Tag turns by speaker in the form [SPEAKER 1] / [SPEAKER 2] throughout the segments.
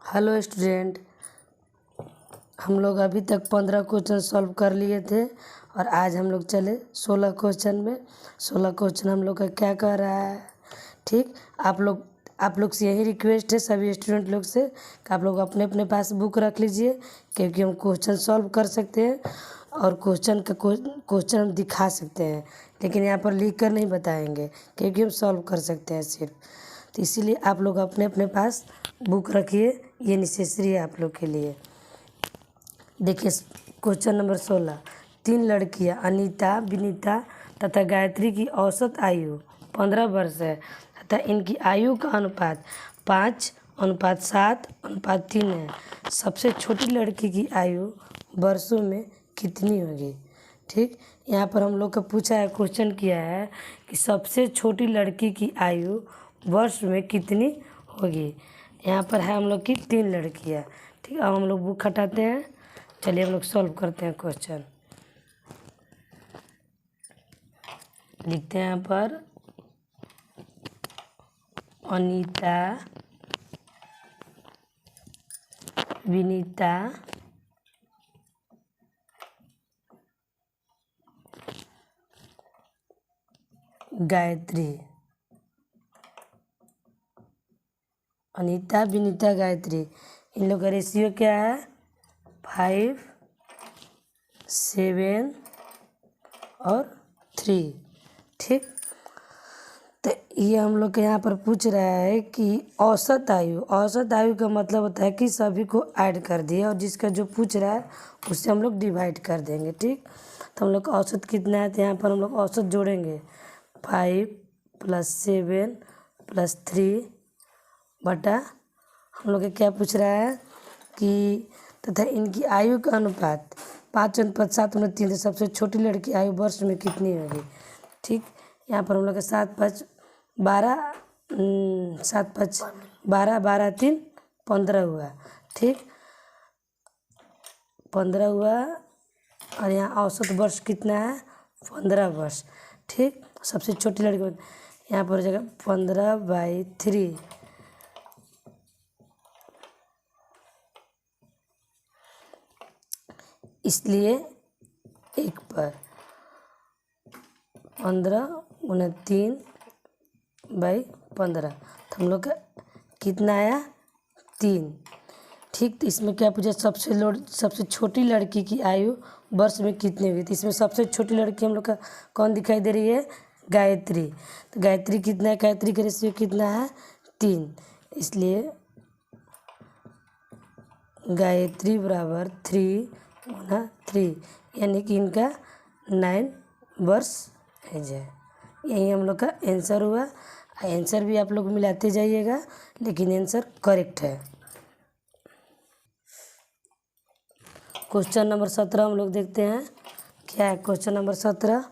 [SPEAKER 1] Hello student, हम लोग अभी तक 15 क्वेश्चन सॉल्व कर लिए थे और आज हम लोग चले 16 क्वेश्चन में। 16 क्वेश्चन हम लोग का क्या कर रहा है। ठीक, आप लोग से यही रिक्वेस्ट है सभी स्टूडेंट लोग से कि आप लोग अपने अपने पास बुक रख लीजिए, क्योंकि हम क्वेश्चन सॉल्व कर सकते हैं और क्वेश्चन हम दिखा सकते हैं, लेकिन यहाँ पर लिख कर नहीं बताएंगे क्योंकि हम सॉल्व कर सकते हैं सिर्फ। तो इसीलिए आप लोग अपने अपने पास बुक रखिए, ये नेसेसरी है आप लोग के लिए। देखिए क्वेश्चन नंबर 16। 3 लड़कियां अनीता, विनीता तथा गायत्री की औसत आयु 15 वर्ष है तथा इनकी आयु का अनुपात 5:7:3 है। सबसे छोटी लड़की की आयु वर्षों में कितनी होगी। ठीक, यहाँ पर हम लोग का पूछा है, क्वेश्चन किया है कि सबसे छोटी लड़की की आयु वर्ष में कितनी होगी। यहाँ पर है हम लोग की 3 लड़कियाँ। ठीक, अब हम लोग बुक हटाते हैं, चलिए हम लोग सॉल्व करते हैं क्वेश्चन। लिखते हैं यहाँ पर अनीता, विनीता, गायत्री। अनीता, विनीता, गायत्री, इन लोग का रेशियो क्या है 5, 7 और 3। ठीक, तो ये हम लोग के यहाँ पर पूछ रहा है कि औसत आयु का मतलब होता है कि सभी को ऐड कर दिए और जिसका जो पूछ रहा है उससे हम लोग डिवाइड कर देंगे। ठीक, तो हम लोग का औसत कितना है, तो यहाँ पर हम लोग औसत जोड़ेंगे 5 + 7 + 3 बटा हम लोग क्या पूछ रहा है कि तथा इनकी आयु का अनुपात 5:7:3। सबसे छोटी लड़की आयु वर्ष में कितनी होगी। ठीक, यहाँ पर हम लोग का 7 × 5 = 12, 7 × 5 = 12, 12 × 3 = 15 हुआ। ठीक, 15 हुआ और यहाँ औसत वर्ष कितना है 15 वर्ष। ठीक, सबसे छोटी लड़की यहाँ पर हो जाएगा 15/3। इसलिए 1 पर 15 × 3/15, तो हम लोग का कितना आया 3। ठीक, तो इसमें क्या पूछा, सबसे छोटी लड़की की आयु वर्ष में कितनी हुई। तो इसमें सबसे छोटी लड़की हम लोग का कौन दिखाई दे रही है, गायत्री। तो गायत्री कितना है, गायत्री का रेशियो कितना है 3, इसलिए गायत्री बराबर 3 × 3, यानी कि इनका 9 वर्ष एज है। यही हम लोग का आंसर हुआ। आंसर भी आप लोग मिलाते जाइएगा, लेकिन आंसर करेक्ट है। क्वेश्चन नंबर 17 हम लोग देखते हैं क्या है। Question number 17।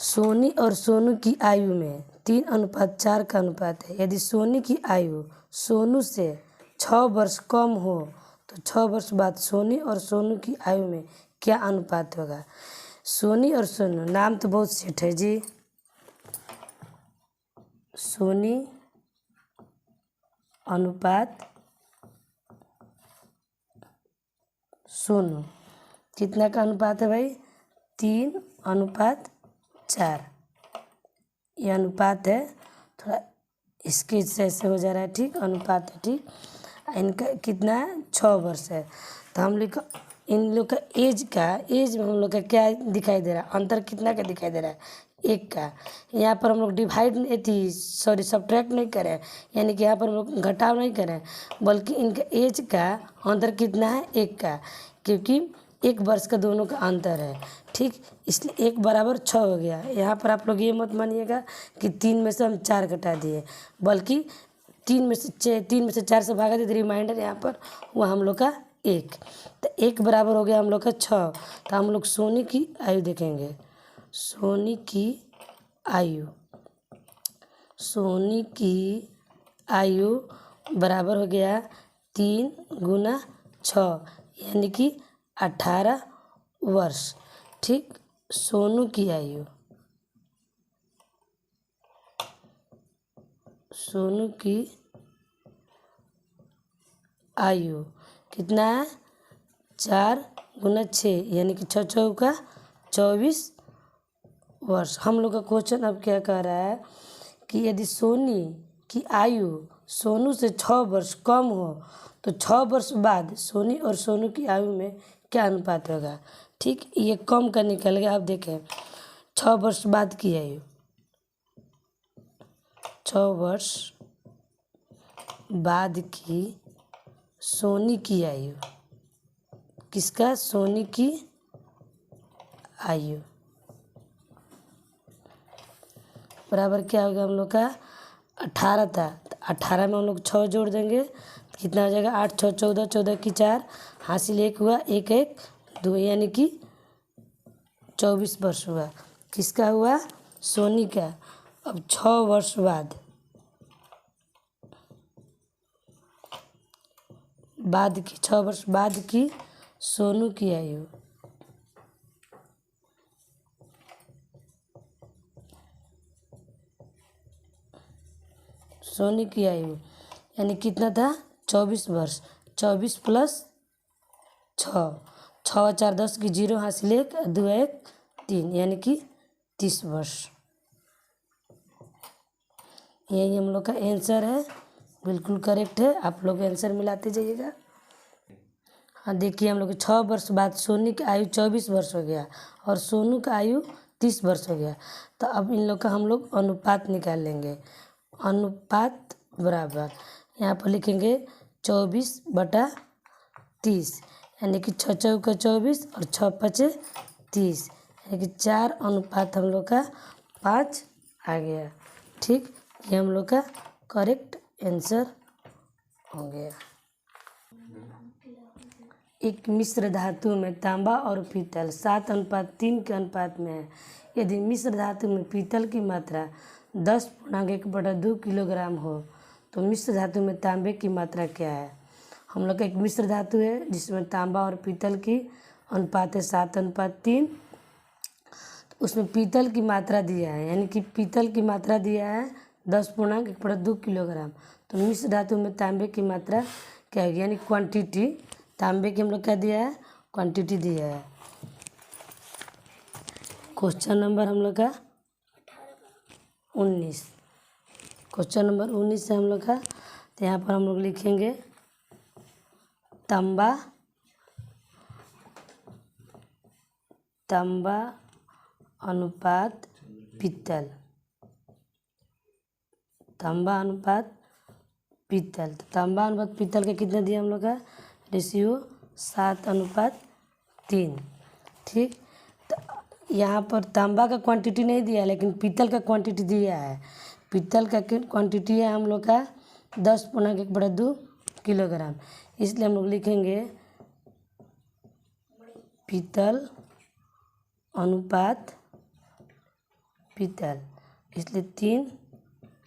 [SPEAKER 1] सोनी और सोनू की आयु में 3:4 का अनुपात है। यदि सोनी की आयु सोनू से 6 वर्ष कम हो तो 6 वर्ष बाद सोनी और सोनू की आयु में क्या अनुपात होगा। सोनी और सोनू नाम तो बहुत सेट है जी। सोनी अनुपात सोनू कितना का अनुपात है भाई, 3:4। ये अनुपात है, थोड़ा इसके जैसे हो जा रहा है। ठीक, अनुपात है। ठीक, इनका कितना है 6 वर्ष है। तो हम लोग का इन लोग का एज में हम लोग का क्या दिखाई दे रहा है, अंतर कितना का दिखाई दे रहा है 1 का। यहाँ पर हम लोग सब्ट्रैक्ट नहीं करें, यानी कि यहाँ पर हम लोग घटाव नहीं करें, बल्कि इनका एज का अंतर कितना है 1 का, क्योंकि 1 वर्ष का दोनों का अंतर है। ठीक, इसलिए 1 = 6 हो गया। यहाँ पर आप लोग ये मत मानिएगा कि 3 में से हम 4 घटा दिए, बल्कि 3 में से 4 से भागा दिए, रिमाइंडर यहाँ पर हुआ हम लोग का 1। तो 1 बराबर हो गया हम लोग का 6। तो हम लोग सोनी की आयु देखेंगे। सोनी की आयु बराबर हो गया 3 × 6, यानी कि 18 वर्ष। ठीक, सोनू की आयु कितना है 4 × 6 यानी कि 6 चौका 24 वर्ष। हम लोग का क्वेश्चन अब क्या कह रहा है कि यदि सोनी की आयु सोनू से 6 वर्ष कम हो तो 6 वर्ष बाद सोनी और सोनू की आयु में क्या अनुपात होगा। ठीक, ये कम का निकल गया। अब देखें 6 वर्ष बाद की आयु, 6 वर्ष बाद की सोनी की आयु, किसका, सोनी की आयु बराबर क्या होगा हम लोग का 18 था। तो 18 में हम लोग 6 जोड़ देंगे तो कितना हो जाएगा 8 6 14, 14 की 4, हासिल 1 हुआ, 1 1 2 यानी कि 24 वर्ष हुआ। किसका हुआ, सोनी का। अब 6 वर्ष बाद की 6 वर्ष बाद की सोनू की आयु, सोनी की आयु यानी कितना था 24 वर्ष। 24 + 6, 6 4 10 की 0, हासिल 1 2 1 3 यानी कि 30 वर्ष। यही हम लोग का आंसर है, बिल्कुल करेक्ट है। आप लोग आंसर मिलाते जाइएगा। हाँ देखिए, हम लोग 6 वर्ष बाद सोनी की आयु 24 वर्ष हो गया और सोनू का आयु 30 वर्ष हो गया। तो अब इन लोग का हम लोग अनुपात निकाल लेंगे। अनुपात बराबर यहाँ पर लिखेंगे 24/30 यानी कि 6 चौका 24 और 6 5 30 यानी कि 4 अनुपात हम लोग का 5 आ गया। ठीक, ये हम लोग का करेक्ट आंसर हो गया। एक मिश्र धातु में तांबा और पीतल 7:3 के अनुपात में है। यदि मिश्र धातु में पीतल की मात्रा 10.1/2 किलोग्राम हो तो मिश्र धातु में तांबे की मात्रा क्या है। हम लोग का एक मिश्र धातु है जिसमें तांबा और पीतल की अनुपात है 7:3। तो उसमें पीतल की मात्रा दिया है, यानी कि पीतल की मात्रा दिया है 10.1/2 किलोग्राम। तो मिश्र धातु में तांबे की मात्रा क्या होगी, यानी क्वांटिटी। तांबे की हम लोग क्या दिया है, क्वांटिटी दिया है। क्वेश्चन नंबर हम लोग का 19, क्वेश्चन नंबर 19 है हम लोग का। तो यहाँ पर हम लोग लिखेंगे तांबा अनुपात पीतल, तांबा अनुपात पीतल। तो तांबा अनुपात पीतल का कितना दिया हम लोग का, रेशियो 7:3। ठीक, तो यहाँ पर तांबा का क्वांटिटी नहीं दिया है लेकिन पीतल का क्वांटिटी दिया है। पीतल का क्वांटिटी है हम लोग का 10.1/2 किलोग्राम। इसलिए हम लोग लिखेंगे पीतल अनुपात पीतल, इसलिए 3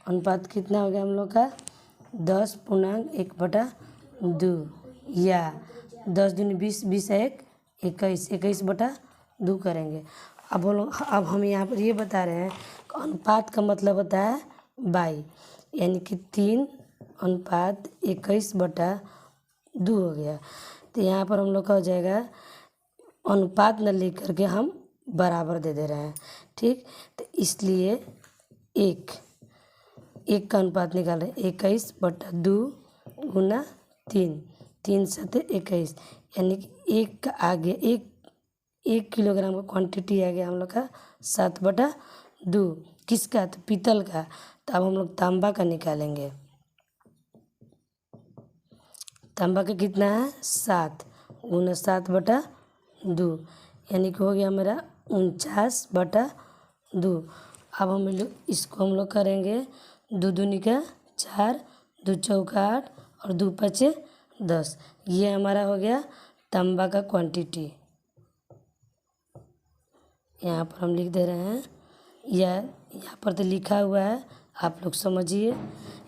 [SPEAKER 1] अनुपात कितना हो गया हम लोग का 10.1/2 या 10 दूनी 20, 20 1 21, 21/2 करेंगे। अब हम यहाँ पर ये बता रहे हैं अनुपात का मतलब होता है बाई, यानी कि 3:21/2 हो गया। तो यहाँ पर हम लोग का हो जाएगा अनुपात न लिख करके हम बराबर दे रहे हैं। ठीक, तो इसलिए एक का अनुपात निकाल रहे हैं 21/2 × 3, 3 7 21 यानी कि 1 का आगे 1 किलोग्राम का क्वांटिटी आ गया हम लोग का 7/2। किसका, तो पीतल का। तो अब हम लोग तांबा का निकालेंगे। तांबा का कितना है 7 × 7/2 यानी कि हो गया मेरा 49/2। अब हम लोग इसको हम लोग करेंगे 2 दूनी का 4, 2 चौका 8 और 2 5 10। ये हमारा हो गया तांबा का क्वांटिटी। यहाँ पर हम लिख दे रहे हैं, या यहाँ पर तो लिखा हुआ है, आप लोग समझिए।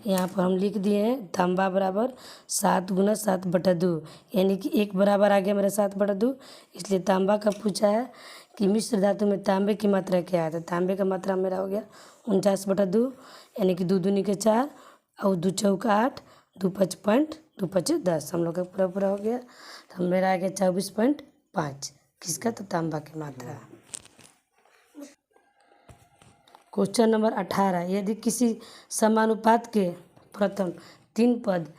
[SPEAKER 1] यहाँ पर हम लिख दिए हैं तांबा बराबर 7 × 7/2 यानी कि 1 बराबर आ गया मेरा 7/2। इसलिए तांबा का पूछा है कि मिश्र धातु में तांबे की मात्रा क्या है। तो तांबे का मात्रा मेरा हो गया 49/2 यानी कि 2 दूनी के 4 और 2 चौका 8, 2 5 2 5 10, हम लोग का पूरा पूरा हो गया। तो मेरा आ गया 24.5, किसका? तो तांबा की मात्रा। क्वेश्चन नंबर 18, यदि किसी समानुपात के प्रथम 3 पद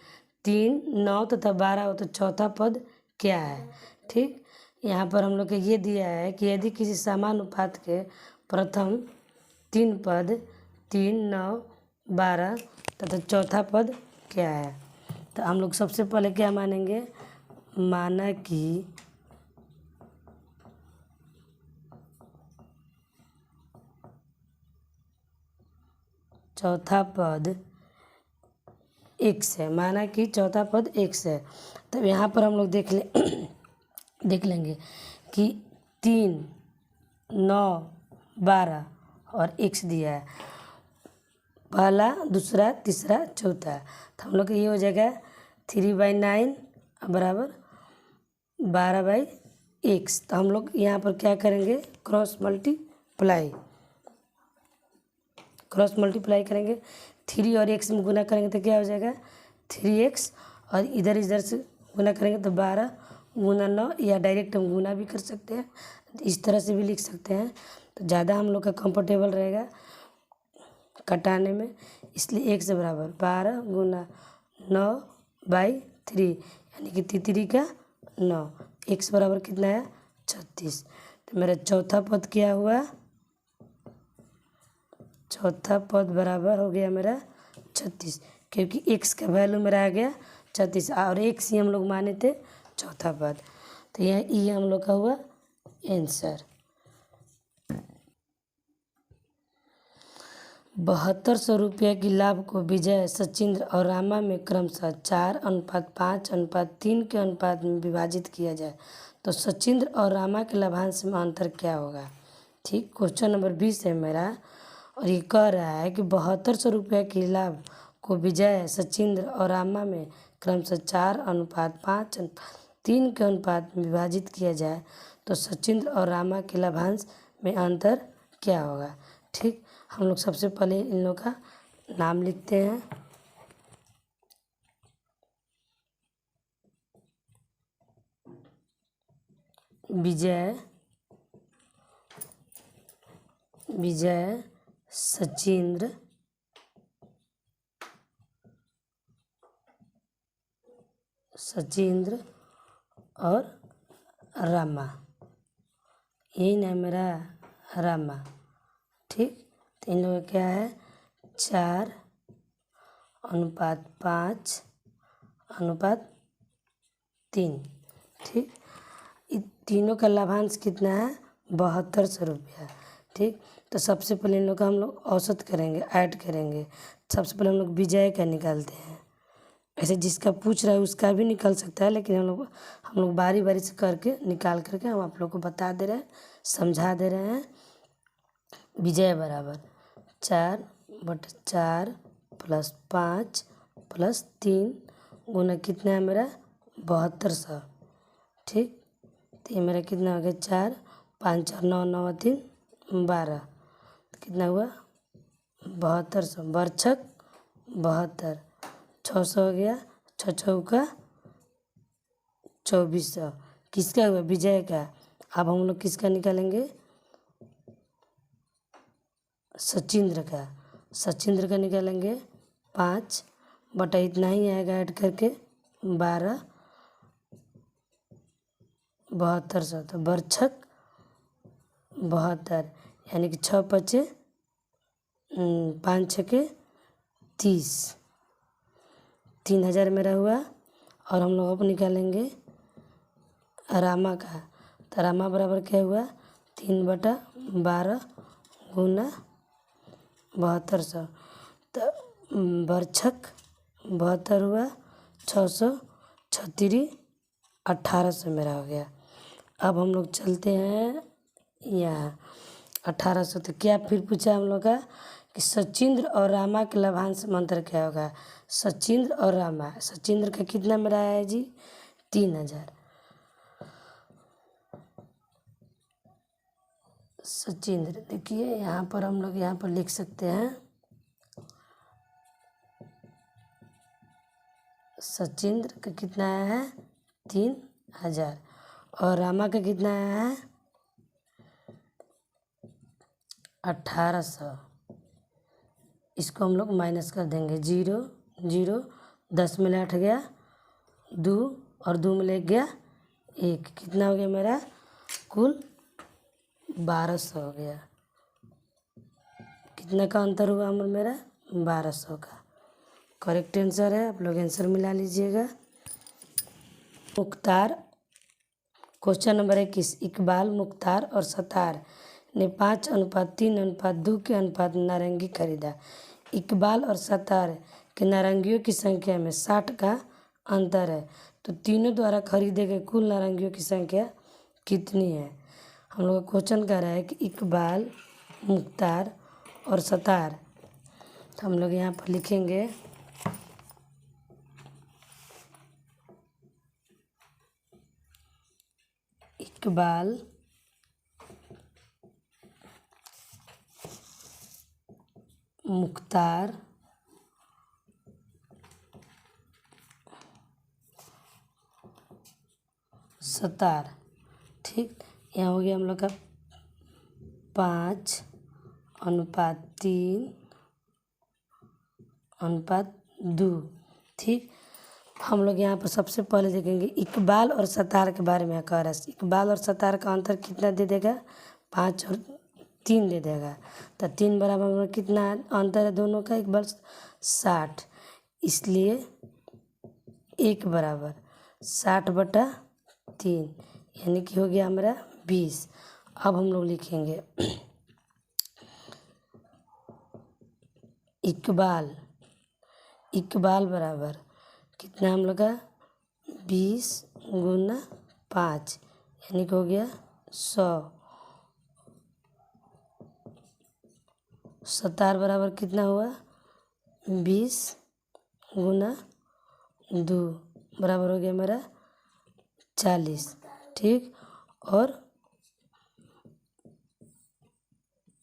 [SPEAKER 1] 3, 9 तथा 12 हो तो चौथा पद क्या है? ठीक, यहाँ पर हम लोग को ये दिया है कि यदि किसी समानुपात के प्रथम 3 पद 3, 9, 12 तथा चौथा पद क्या है? तो हम लोग सबसे पहले क्या मानेंगे? माना कि चौथा पद x है, माना कि चौथा पद x है। तब यहाँ पर हम लोग देख लेंगे कि 3, 9, 12 और x दिया है, पहला, दूसरा, तीसरा, चौथा। तो हम लोग का ये हो जाएगा 3/9 बराबर 12/x। तो हम लोग यहाँ पर क्या करेंगे? क्रॉस मल्टीप्लाई करेंगे। 3 और x में गुना करेंगे तो क्या हो जाएगा? 3x, और इधर इधर से गुना करेंगे तो 12 गुना 9, या डायरेक्ट हम गुना भी कर सकते हैं, इस तरह से भी लिख सकते हैं। तो ज़्यादा हम लोग का कंफर्टेबल रहेगा कटाने में, इसलिए x बराबर 12 गुना 9/3, यानी कि 3 का 9, x बराबर कितना है? 36। तो मेरा चौथा पद क्या हुआ? चौथा पद बराबर हो गया मेरा 36, क्योंकि x का वैल्यू मेरा आ गया 36 और x ही हम लोग माने थे चौथा पद। तो यह ई हम लोग का हुआ आंसर। 7200 रुपये की लाभ को विजय, सचिंद्र और रामा में क्रमशः 4:5:3 के अनुपात में विभाजित किया जाए तो सचिंद्र और रामा के लाभांश में अंतर क्या होगा? ठीक, क्वेश्चन नंबर 20 है मेरा, और ये कह रहा है कि 7200 रुपये की लाभ को विजय, सचिंद्र और रामा में क्रमशः 4:5:3 के अनुपात में विभाजित किया जाए तो सचिंद्र और रामा के लाभांश में अंतर क्या होगा? ठीक, हम लोग सबसे पहले इन लोग का नाम लिखते हैं। विजय, सचिंद्र और रामा, यही ना मेरा रामा। ठीक, तो इन लोगों का क्या है? 4:5:3। ठीक, तीनों का लाभांश कितना है? 7200 रुपया। ठीक, तो सबसे पहले इन लोग का हम लोग औसत करेंगे, ऐड करेंगे। सबसे पहले हम लोग विजय का निकालते हैं, ऐसे जिसका पूछ रहा है उसका भी निकल सकता है, लेकिन हम लोग बारी बारी से करके निकाल करके हम आप लोग को बता दे रहे हैं, समझा दे रहे हैं। विजय बराबर 4/4 + 5 + 3 गुना कितना है मेरा? 7200। ठीक, तो ये मेरा कितना हो गया? 4, 5 4 9 9 3 12, कितना हुआ? 7200 बरछक 72, 600 हो गया, 6 चौका 2400, किसका हुआ? विजय का। अब हम लोग किसका निकालेंगे? सचिंद्र का निकालेंगे। 5 बटा इतना ही आएगा ऐड करके 12, 7200, तो बरछक 72, यानी कि 6 5 5 6 30, 3000 मेरा हुआ। और हम लोग अब निकालेंगे रामा का। तो रामा बराबर क्या हुआ? 3/12 गुना 7200, तो बरछक 72 हुआ, 600 36 1800 मेरा हो गया। अब हम लोग चलते हैं यहाँ 1800, तो क्या फिर पूछा हम लोग का कि सचिंद्र और रामा के लाभांश में अंतर क्या होगा? सचिंद्र और रामा, सचिंद्र का कितना मेरा आया है जी? 3000। सचिंद्र, देखिए यहाँ पर हम लोग यहाँ पर लिख सकते हैं सचिंद्र का कितना आया है 3000 और रामा का कितना आया है 1800। इसको हम लोग माइनस कर देंगे, 0 0, 10 में 8 गया 2 और 2 में 1 गया 1, कितना हो गया मेरा कुल 1200 हो गया। कितना का अंतर हुआ मेरा 1200 का। करेक्ट आंसर है, आप लोग आंसर मिला लीजिएगा। मुख्तार, क्वेश्चन नंबर 21, इकबाल, मुख्तार और सतार ने 5:3:2 के अनुपात में नारंगी खरीदा। इकबाल और सतार के नारंगियों की संख्या में 60 का अंतर है, तो तीनों द्वारा खरीदे गए कुल नारंगियों की संख्या कितनी है। हम लोग का क्वेश्चन कह रहा है कि इकबाल, मुख्तार और सतार, तो हम लोग यहाँ पर लिखेंगे इकबाल, मुख्तार, सतार। ठीक, यहाँ हो गया हम लोग का 5:3:2। ठीक, हम लोग यहाँ पर सबसे पहले देखेंगे इकबाल और सतार के बारे में कह रहा है। इकबाल और सतार का अंतर कितना दे देगा 5 और 3 दे देगा, तो 3 बराबर में कितना अंतर है दोनों का, इकबाल 60, इसलिए 1 बराबर 60/3, यानी कि हो गया हमारा 20। अब हम लोग लिखेंगे इकबाल, इकबाल बराबर कितना हम लोग का 20 × 5, यानी कि हो गया 100। सतार बराबर कितना हुआ 20 × 2 बराबर हो गया मेरा 40। ठीक, और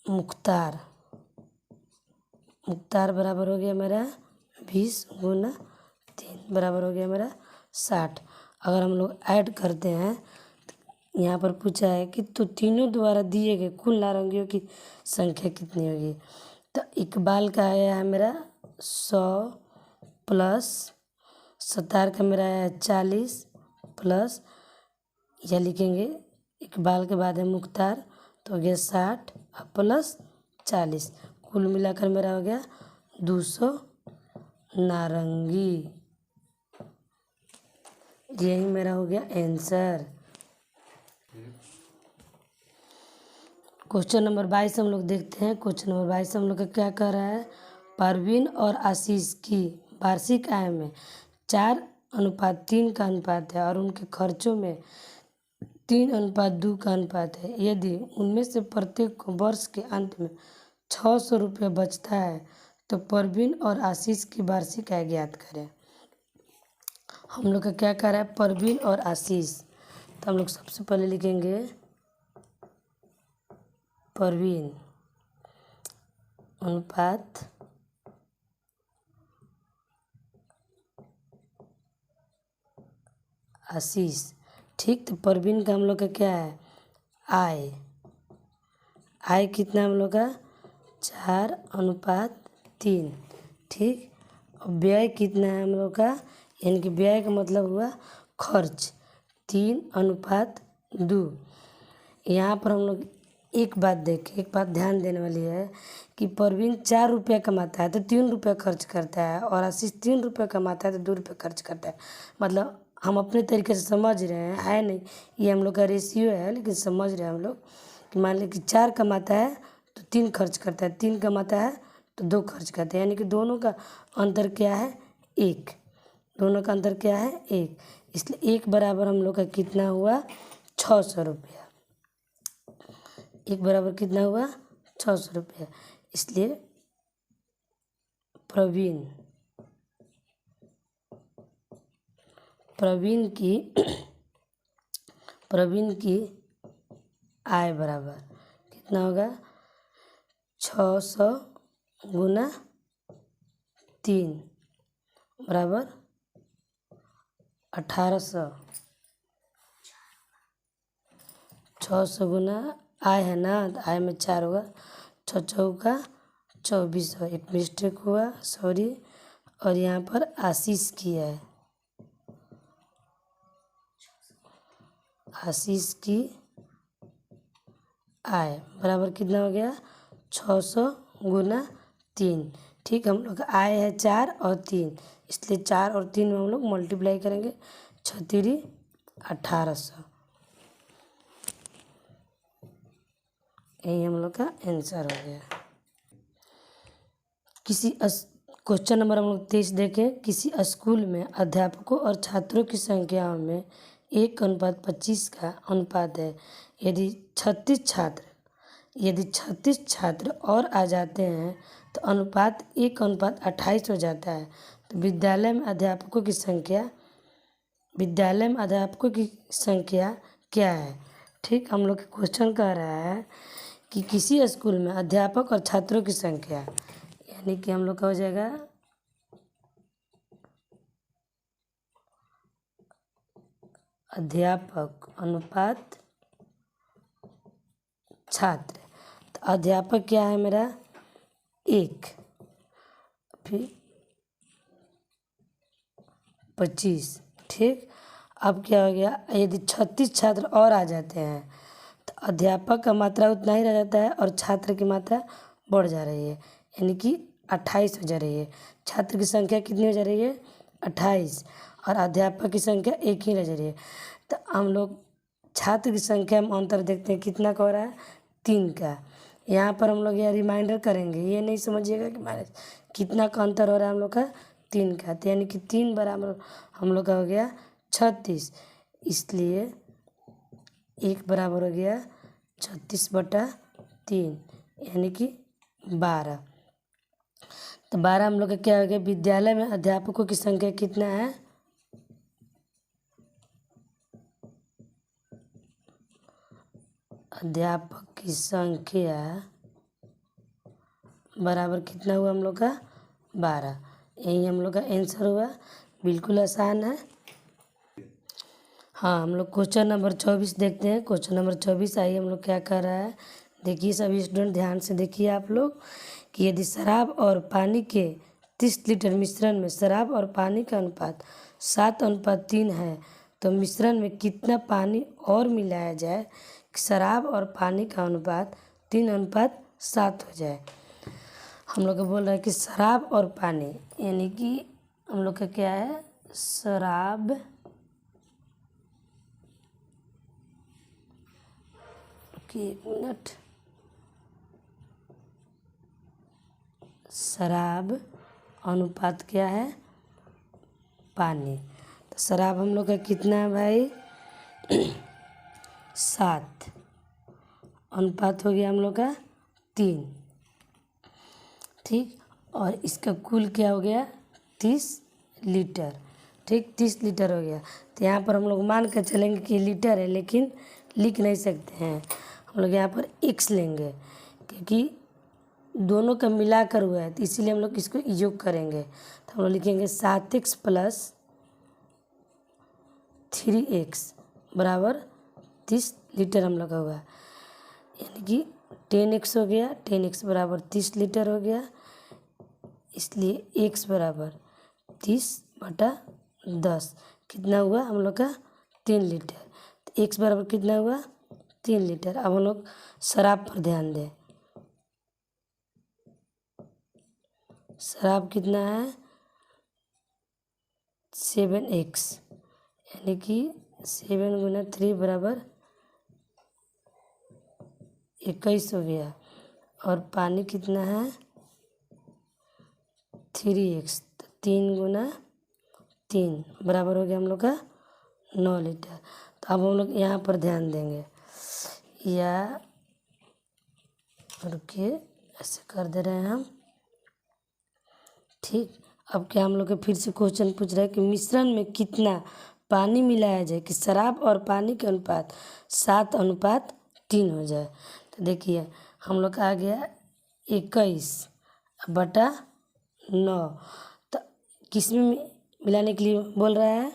[SPEAKER 1] मुख्तार, मुख्तार बराबर हो गया मेरा 20 × 3 बराबर हो गया मेरा 60। अगर हम लोग ऐड करते हैं, यहाँ पर पूछा है कि तो तीनों द्वारा दिए गए कुल नारंगियों की संख्या कितनी होगी। तो इकबाल का आया है मेरा 100 प्लस सतार का मेरा आया है 40 प्लस, यह लिखेंगे इकबाल के बाद है मुख्तार, तो हो गया 60 प्लस 40, कुल मिलाकर मेरा हो गया 200 नारंगी। यही मेरा हो गया आंसर। क्वेश्चन नंबर 22 हम लोग देखते हैं। क्वेश्चन नंबर 22 हम लोग का क्या कह रहा है, परवीन और आशीष की वार्षिक आय में 4:3 का अनुपात है और उनके खर्चों में 3:2 का अनुपात है। यदि उनमें से प्रत्येक को वर्ष के अंत में 600 रुपये बचता है, तो परवीन और आशीष की वार्षिक आय ज्ञात करें। हम लोग का क्या कह रहा है, परवीन और आशीष, तो हम लोग सबसे पहले लिखेंगे परवीन अनुपात आशीष। ठीक, तो परवीन का हम लोग का क्या है आय, आय कितना हम लोग का 4:3। ठीक, और व्यय कितना है हम लोग का, यानी कि व्यय का मतलब हुआ खर्च 3:2। यहाँ पर हम लोग एक बात देखें, एक बात ध्यान देने वाली है कि परवीन 4 रुपया कमाता है तो 3 रुपया खर्च करता है, और आशीष 3 रुपया कमाता है तो 2 रुपया खर्च करता है। मतलब हम अपने तरीके से समझ रहे हैं, है नहीं, ये हम लोग का रेशियो है, लेकिन समझ रहे हैं हम लोग कि मान लीजिए कि 4 कमाता है तो 3 खर्च करता है, 3 कमाता है तो 2 खर्च करता है, यानी कि दोनों का अंतर क्या है 1, दोनों का अंतर क्या है 1, इसलिए 1 बराबर हम लोग का कितना हुआ 600 रुपया। 1 बराबर कितना हुआ 600 रुपया, इसलिए प्रवीण की आय बराबर कितना होगा 600 × 3 बराबर 1800, 600 गुना आय है ना, आय में 4 होगा, 6 चौका 2400, एक मिस्टेक हुआ, सॉरी। और यहाँ पर आशीष की है, आशीष की आय बराबर कितना हो गया, 600 गुना 3। ठीक, हम लोग का आय है 4 और 3, इसलिए 4 और 3 में हम लोग मल्टीप्लाई करेंगे, 6 तिरी 1800। यही हम लोग का आंसर हो गया। क्वेश्चन नंबर हम लोग 23 देखें। किसी स्कूल में अध्यापकों और छात्रों की संख्या में 1:25 का अनुपात है। यदि 36 छात्र और आ जाते हैं तो अनुपात 1:28 हो जाता है। तो विद्यालय में अध्यापकों की संख्या क्या है। ठीक, हम लोग का क्वेश्चन कह रहा है कि किसी स्कूल में अध्यापक और छात्रों की संख्या, यानी कि हम लोग का हो जाएगा अध्यापक अनुपात छात्र। तो अध्यापक क्या है मेरा 1, फिर 25। ठीक, अब क्या हो गया, यदि 36 छात्र और आ जाते हैं तो अध्यापक का मात्रा उतना ही रह जाता है और छात्र की मात्रा बढ़ जा रही है, यानी कि 28 हो जा रही है। छात्र की संख्या कितनी हो जा रही है 28, और अध्यापक की संख्या 1 ही रह जा रही है। तो हम लोग छात्र की संख्या में अंतर देखते हैं, कितना का हो रहा है 3 का। यहाँ पर हम लोग यह रिमाइंडर करेंगे, ये नहीं समझिएगा कि माइनस, कितना का अंतर हो रहा है हम लोग का 3 का। तो यानी कि 3 बराबर हम लोग का हो गया 36, इसलिए 1 बराबर हो गया 36/3, यानी कि 12। तो 12 हम लोग का क्या हो गया, विद्यालय में अध्यापकों की संख्या कितना है, अध्यापक की संख्या बराबर कितना हुआ हम लोग का 12। यही हम लोग का आंसर हुआ, बिल्कुल आसान है। हाँ, हम लोग क्वेश्चन नंबर 24 देखते हैं। क्वेश्चन नंबर 24 आइए हम लोग क्या कर रहा है, देखिए सभी स्टूडेंट ध्यान से देखिए आप लोग, कि यदि शराब और पानी के 30 लीटर मिश्रण में शराब और पानी का अनुपात 7:3 है तो मिश्रण में कितना पानी और मिलाया जाए कि शराब और पानी का अनुपात 3:7 हो जाए। हम लोग को बोल रहा है कि शराब और पानी, यानी कि हम लोग का क्या है, शराब की, 1 मिनट, शराब अनुपात क्या है पानी। तो शराब हम लोग का कितना है भाई 7, अनुपात हो गया हम लोग का 3। ठीक, और इसका कुल क्या हो गया 30 लीटर। ठीक, 30 लीटर हो गया। तो यहाँ पर हम लोग मान कर चलेंगे कि लीटर है, लेकिन लिख नहीं सकते हैं, हम लोग यहाँ पर x लेंगे, क्योंकि दोनों का मिलाकर हुआ है, तो इसीलिए हम लोग इसको योग करेंगे। तो हम लोग लिखेंगे 7x + 3x बराबर 30 लीटर हम लोग का हुआ, यानी कि 10x हो गया, 10x बराबर 30 लीटर हो गया, इसलिए x बराबर 30/10 कितना हुआ हम लोग का 3 लीटर। तो x बराबर कितना हुआ 3 लीटर। अब हम लोग शराब पर ध्यान दें, शराब कितना है 7x, यानी कि 7 × 3 बराबर 21 हो गया, और पानी कितना है 3x, तो 3 × 3 बराबर हो गया हम लोग का 9 लीटर। तो अब हम लोग यहाँ पर ध्यान देंगे, या रुकिए ऐसे कर दे रहे हैं हम। ठीक, अब क्या हम लोग के फिर से क्वेश्चन पूछ रहा है कि मिश्रण में कितना पानी मिलाया जाए कि शराब और पानी के अनुपात 7:3 हो जाए। तो देखिए हम लोग का आ गया 21/9। तो किस में मिलाने के लिए बोल रहा है,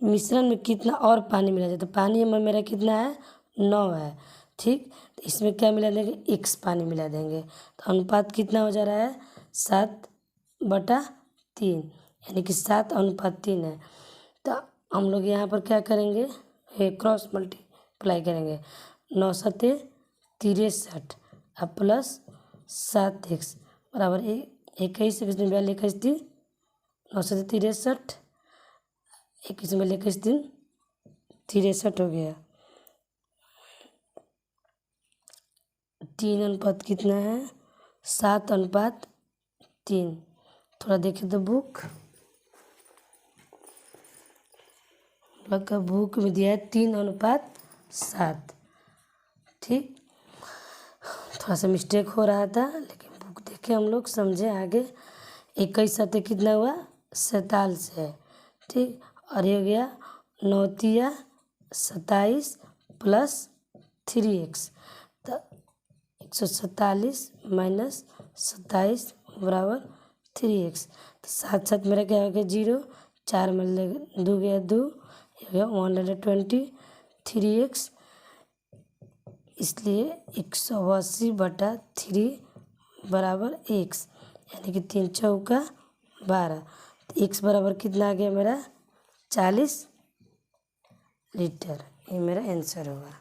[SPEAKER 1] मिश्रण में कितना और पानी मिला जाए, तो पानी में मेरा कितना है 9 है, ठीक। तो इसमें क्या मिला देंगे, x पानी मिला देंगे, तो अनुपात कितना हो जा रहा है 7/3, यानी कि 7:3 है। तो हम लोग यहाँ पर क्या करेंगे, ये क्रॉस मल्टीप्लाई करेंगे, 9 सते 63 अब प्लस 7x बराबर 21, 21 9 सते 63, 21 में 63 हो गया। 3 अनुपात कितना है 7/3। थोड़ा देखें तो बुक में दिया है 3:7, ठीक। थोड़ा सा मिस्टेक हो रहा था, लेकिन बुक देखे हम लोग समझे आगे। 21 सते कितना हुआ 47 है, ठीक। और ये हो गया 9 तिया 27 प्लस 3x, तो 147 माइनस 27 बराबर 3x। तो 7 मेरा क्या हो गया 0, 4 में 2 गया 2, ये हो गया 120 3x, इसलिए 180/3 बराबर x, यानी कि 3 चौका 12। तो x बराबर कितना आ गया मेरा 40 लीटर, ये मेरा आंसर होगा।